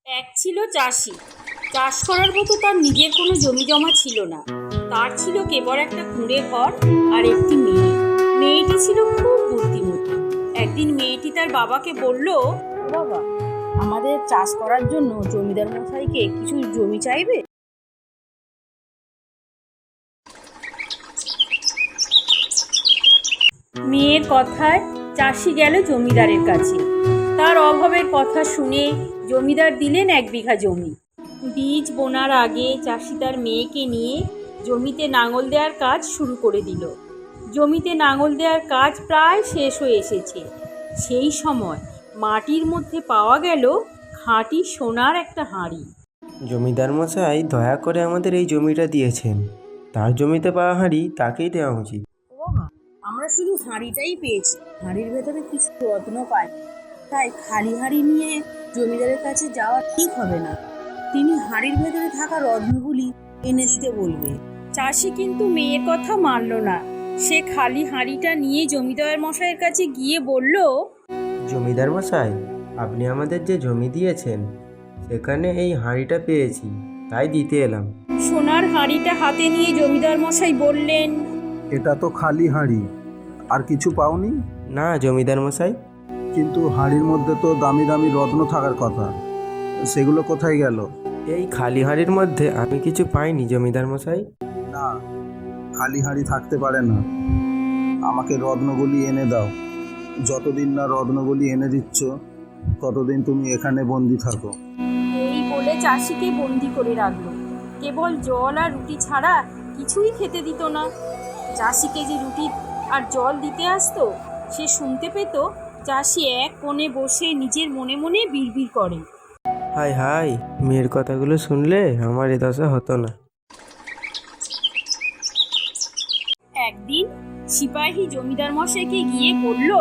এক ছিল চাষি। চাষ করার মতো তার নিজের কোনো জমি জমা ছিল না। তার ছিল কেবল একটা কুঁড়ে ঘর আর একটি মেয়ে। মেয়েটি ছিল খুব বুদ্ধিমতী। একদিন মেয়েটি তার বাবাকে বলল, "ও বাবা, আমাদের চাষ করার জন্য জমিদার মশাইকে কিছু জমি চাইবে।" মেয়ের কথায় চাষি গেল জমিদারের কাছে। তার অভাবের কথা শুনে জমিদার দিলেন 1 বিঘা জমি। বীজ বোনার আগে চাষি তার মেয়েকে নিয়ে জমিতে লাঙল দেওয়ার কাজ শুরু করে দিল। জমিতে লাঙল দেওয়ার কাজ প্রায় শেষ হয়ে এসেছে। সেই সময় মাটির মধ্যে পাওয়া গেল খাঁটি সোনার একটা হাঁড়ি। জমিদার মশাই দয়া করে আমাদের এই জমিটা দিয়েছেন, তার জমিতে পাওয়া হাঁড়ি তাকেই দেওয়া উচিত। ও মা, আমরা শুধু হাঁড়িটাই পেয়েছি, হাঁড়ির ভেতরে কিছু রত্ন পাই। তাই খালি হাঁড়ি নিয়ে জমিদারের কাছে যাওয়া ঠিক হবে না। তিনি হাঁড়ির ভেতরে থাকা রত্নগুলি এনে দিতে বলবে। চাষি কিন্তু মেয়ের কথা মানল না। সে খালি হাঁড়িটা নিয়ে জমিদার মশাইয়ের কাছে গিয়ে বলল, জমিদার মশাই, আপনি আমাদের যে জমি দিয়েছেন সেখানে এই হাঁড়িটা পেয়েছি, তাই দিতে এলাম। সোনার হাঁড়িটা হাতে নিয়ে জমিদার মশাই বললেন, এটা তো খালি হাঁড়ি, আর কিছু পাওনি? না জমিদার মশাই। কিন্তু হাঁড়ির মধ্যে তো দামি দামি রত্ন থাকার কথা, সেগুলো কোথায় গেল? এই খালি হাঁড়ির মধ্যে আমি কিছু পাইনি জমিদার মশাই। না, খালি হাঁড়ি থাকতে পারে না। আমাকে রত্নগুলি এনে দাও। যতদিন না রত্নগুলি এনে দিচ্ছ ততদিন তুমি এখানে বন্দি থাকো। এই বলে চাষিকে বন্দি করে রাখলো। কেবল জল আর রুটি ছাড়া কিছুই খেতে দিত না। চাষিকে যে রুটি আর জল দিতে আসতো সে শুনতে পেত চাষি এক কোণে বসে নিজের মনে মনে বিড়বিড় করে। হাই হাই, মেয়ের কথাগুলো শুনলে আমার এ দশা হতো না। একদিন সিপাহী জমিদার মশাইকে গিয়ে বলল,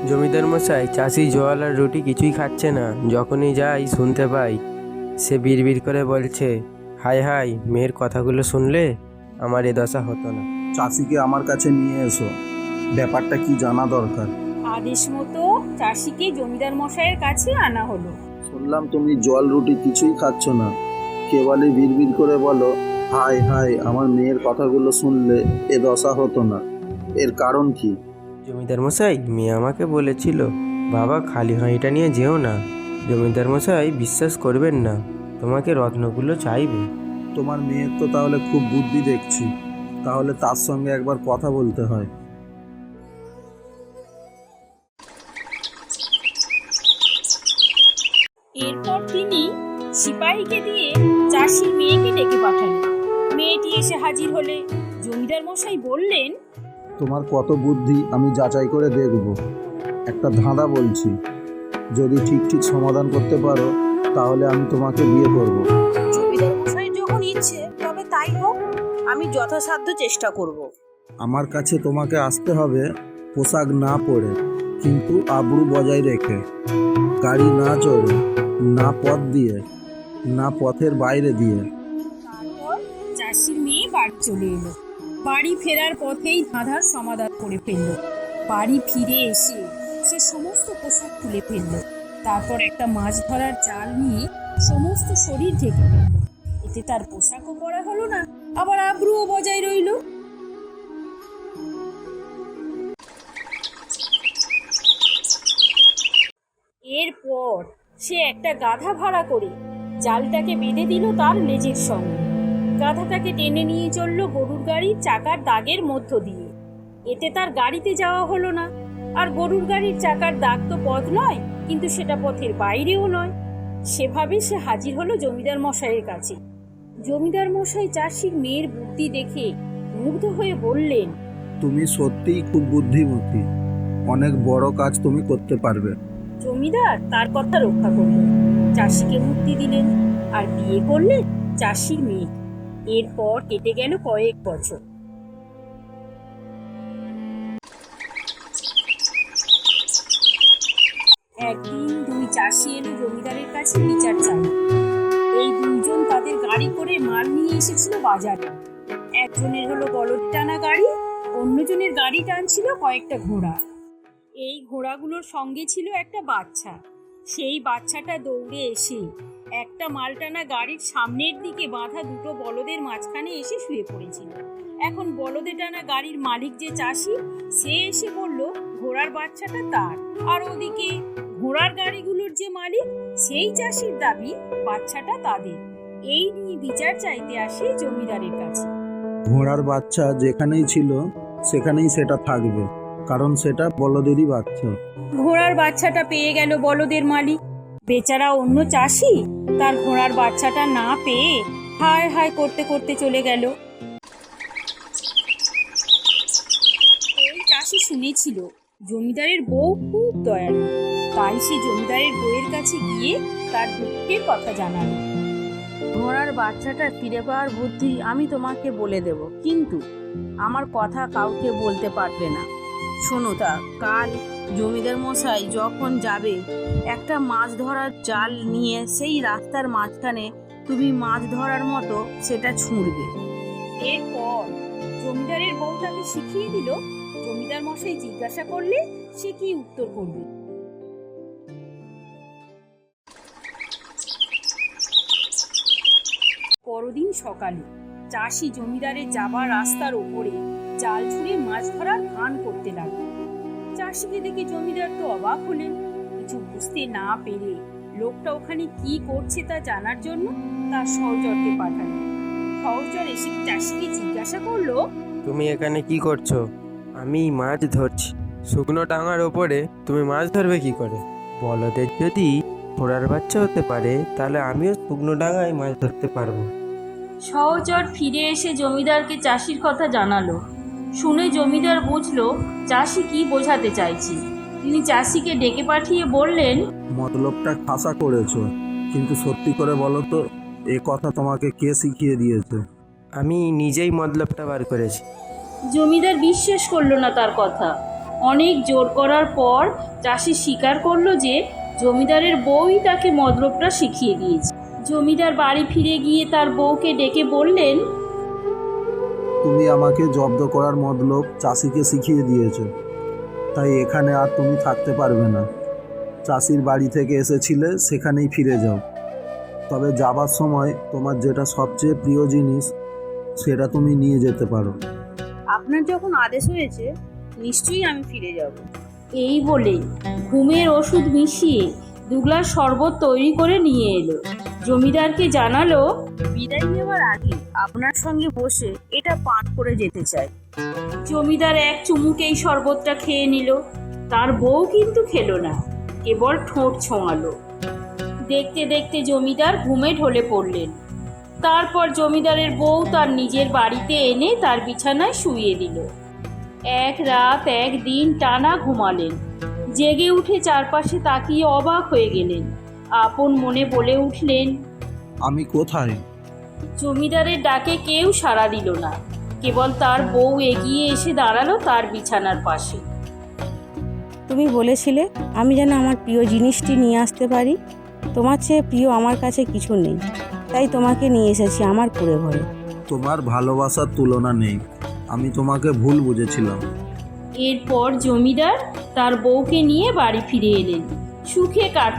জমিদার মশাই, চাষি জল আর রুটি কিছুই খাচ্ছে না। যখনই যাই শুনতে পাই সে বিড়বিড় করে বলছে, হাই হাই, মেয়ের কথাগুলো শুনলে আমার এ দশা হতো না। চাষিকে আমার কাছে নিয়ে এসো, ব্যাপারটা কি জানা দরকার। আদেশ মতো চাষিকে জমিদার মশাইয়ের কাছে আনা হলো। শুনলাম তুমি জল রুটি কিছুই খাচ্ছ না, কেবলই বিড়বিড় করে বলো হাই হাই, আমার মেয়ের কথাগুলো শুনলে এ দশা হতো না। এর কারণ কি? জমিদার মশাই, মেয়ে আমাকে বলেছিল, বাবা খালি হাঁড়িটা নিয়ে যেও না। জমিদার মশাই বিশ্বাস করবেন না, তোমাকে রত্নগুলো চাইবে। তোমার মেয়ের তো তাহলে খুব বুদ্ধি দেখছি, তাহলে তার সঙ্গে একবার কথা বলতে হয়। এরপর তিনি সিপাহীকে দিয়ে চাষির মেয়েকে ডেকে পাঠালেন। মেয়েটি এসে হাজির হলে জমিদার মশাই বললেন, তোমার কত বুদ্ধি আমি যাচাই করে দেখব। একটা ধাঁধা বলছি, যদি ঠিক ঠিক সমাধান করতে পারো তাহলে আমি তোমাকে বিয়ে করব। জমিদার মশাইয়ের যখন ইচ্ছে তবে তাই হোক, আমি যথাসাধ্য চেষ্টা করব। আমার কাছে তোমাকে আসতে হবে পোশাক না পরে, কিন্তু আবরু বজায় রেখে, গাড়ি না চড়ে, না পথ দিয়ে, না পথের বাইরে দিয়ে। তারপর চাষির মেয়ে বাড়ি চলে এলো। বাড়ি ফেরার পথেই ধাঁধার সমাধান করে ফেলল। বাড়ি ফিরে এসে সে সমস্ত পোশাক খুলে ফেলল। তারপর একটা মাছ ধরার জাল নিয়ে সমস্ত শরীর ঢেকে ফেলল। এতে তার পোশাকও পরা হলো না, আবার আবরুও বজায় রইল। এরপর সে একটা গাধা ভাড়া করে জালটাকে বেঁধে দিল তার লেজের সঙ্গে। গাধাটাকে টেনে নিয়ে চলল গরুর গাড়ির চাকার দাগের মধ্য দিয়ে। এতে তার গাড়িতে যাওয়া হলো না। আর গরুর গাড়ির চাকার দাগ তো পথ নয়, কিন্তু সেটা পথের বাইরেও নয়। সেভাবে সে হাজির হলো জমিদার মশাইয়ের কাছে। জমিদার মশাই চাষির মেয়ের বুদ্ধি দেখে মুগ্ধ হয়ে বললেন, তুমি সত্যিই খুব বুদ্ধিমতী, অনেক বড় কাজ তুমি করতে পারবে। জমিদার তার কথা রক্ষা করলেন, চাষিকে মুক্তি দিলেন আর বিয়ে করলেন চাষির মেয়ে। এরপর কেটে গেল কয়েক বছর। একদিন দুই চাষি এলো জমিদারের কাছে বিচার চাইতে। এই দুইজন তাদের গাড়ি করে মাল নিয়ে এসেছিল বাজারে। একজনের হলো বলদ টানা গাড়ি, অন্যজনের গাড়ি টানছিল কয়েকটা ঘোড়া। এই ঘোড়াগুলোর সঙ্গে ছিল একটা বাচ্চা। সেই বাচ্চাটা দৌড়ে এসে একটা মালটানা গাড়ির সামনের দিকে বাঁধা দুটো বলদের মাঝখানে এসে শুয়ে পড়েছিল। এখন বলদে টানা গাড়ির মালিক যে চাষি, সে এসে বলল ঘোড়ার বাচ্চাটা তার, আর ওদিকে ঘোড়ার গাড়িগুলোর যে মালিক, সেই চাষির দাবি বাচ্চাটা তাদের। এই নিয়ে বিচার চাইতে আসে জমিদারের কাছে। ঘোড়ার বাচ্চা যেখানেই ছিল সেখানেই সেটা থাকবে, কারণ সেটা বলদেরই বাচ্চা। ঘোড়ার বাচ্চাটা পেয়ে গেল বলদের মালিক। বেচারা অন্য চাষি তার ঘোড়ার বাচ্চাটা না পেয়ে হায় হায় করতে করতে চলে গেল। ওই চাষি শুনেছিল জমিদারের বউ খুব দয়ালু, তাই সে জমিদারের বউয়ের কাছে গিয়ে তার দুঃখের কথা জানালো। ঘোড়ার বাচ্চাটা ফিরে পাওয়ার বুদ্ধি আমি তোমাকে বলে দেব, কিন্তু আমার কথা কাউকে বলতে পারবে না। শোনো, তা কাল জমিদার মশাই যখন যাবে, একটা মাছ ধরার জাল নিয়ে সেই রাস্তার মাঝখানে তুমি মাছ ধরার মতো সেটা ছুঁড়বে। এরপর জমিদারের বউ তাকে শিখিয়ে দিল জমিদার মশাই জিজ্ঞাসা করলে সে কি উত্তর করবে। পরদিন সকালে চাষি জমিদারের যাবার রাস্তার ওপরে জাল ছুঁড়ে মাছ ধরার ভান করতে লাগলো। চাষিকে দেখে জমিদার তো অবাক হলেন। কিছু বুঝতে না পেরে লোকটা ওখানে কি করছে তা জানার জন্য তার সহচরকে পাঠালো। সহচর এসে চাষিকে জিজ্ঞাসা করলো, তুমি এখানে কি করছো? আমি মাছ ধরছি। শুকনো ডাঙার ওপরে তুমি মাছ ধরবে কি করে? বলদের যদি ঘোড়ার বাচ্চা হতে পারে, তাহলে আমিও শুকনো ডাঙায় মাছ ধরতে পারবো। সহচর ফিরে এসে জমিদারকে চাষির কথা জানালো। শুনে জমিদার বুঝলো চাষি কি বোঝাতে চাইছে। তিনি চাষিকে ডেকে পাঠিয়ে বললেন, মতলবটা খাসা করেছো, কিন্তু সত্যি করে বলো তো, এ কথা তোমাকে কে শিখিয়ে দিয়েছে? আমি নিজেই মতলবটা বার করেছি। জমিদার বিশ্বাস করলো না তার কথা। অনেক জোর করার পর চাষি স্বীকার করলো যে জমিদারের বউই তাকে মতলবটা শিখিয়ে দিয়েছে। জমিদার বাড়ি ফিরে গিয়ে তার বউকে ডেকে বললেন, তুমি আমাকে জব্দ করার মতলব চাষিকে শিখিয়ে দিয়েছো, তাই এখানে আর তুমি থাকতে পারবে না। চাষির বাড়ি থেকে এসেছিলে সেখানেই ফিরে যাও। তবে যাবার সময় তোমার যেটা সবচেয়ে প্রিয় জিনিস সেটা তুমি নিয়ে যেতে পারো। আপনার যখন আদেশ হয়েছে, নিশ্চয়ই আমি ফিরে যাব। এই বলে ঘুমের ওষুধ মিশিয়ে 2 গ্লাস শরবত তৈরি করে নিয়ে এলো। জমিদারকে জানালো, বিদায় নেওয়ার আগে আপনার সঙ্গে বসে এটা পান করে যেতে চাই। জমিদার এক চুমুকেই শরবতটা খেয়ে নিল। তার বউ কিন্তু খেলো না, কেবল ঠোঁট ছোঁয়ালো। দেখতে দেখতে জমিদার ঘুমে ঢলে পড়লেন। তারপর জমিদারের বউ তার নিজের বাড়িতে এনে তার বিছানায় শুইয়ে দিল। 1 রাত 1 দিন টানা ঘুমালেন। জেগে উঠে চারপাশে তাকিয়ে অবাক হয়ে গেলেন। আপন মনে বলে উঠলেন, আমি কোথায়? জমিদারের ডাকে কেউ সাড়া দিল না। কেবল তার বউ এগিয়ে এসে দাঁড়ালো তার বিছানার পাশে। তুমি বলেছিলে আমি যেন আমার প্রিয় জিনিসটি নিয়ে আসতে পারি। তোমার চেয়ে প্রিয় আমার কাছে কিছু নেই, তাই তোমাকে নিয়ে এসেছি আমার কুঁড়ে ঘরে। তোমার ভালোবাসার তুলনা নেই, আমি তোমাকে ভুল বুঝেছিলাম। এরপর জমিদার তার বউকে নিয়ে বাড়ি ফিরে এলেন। সুখে কাট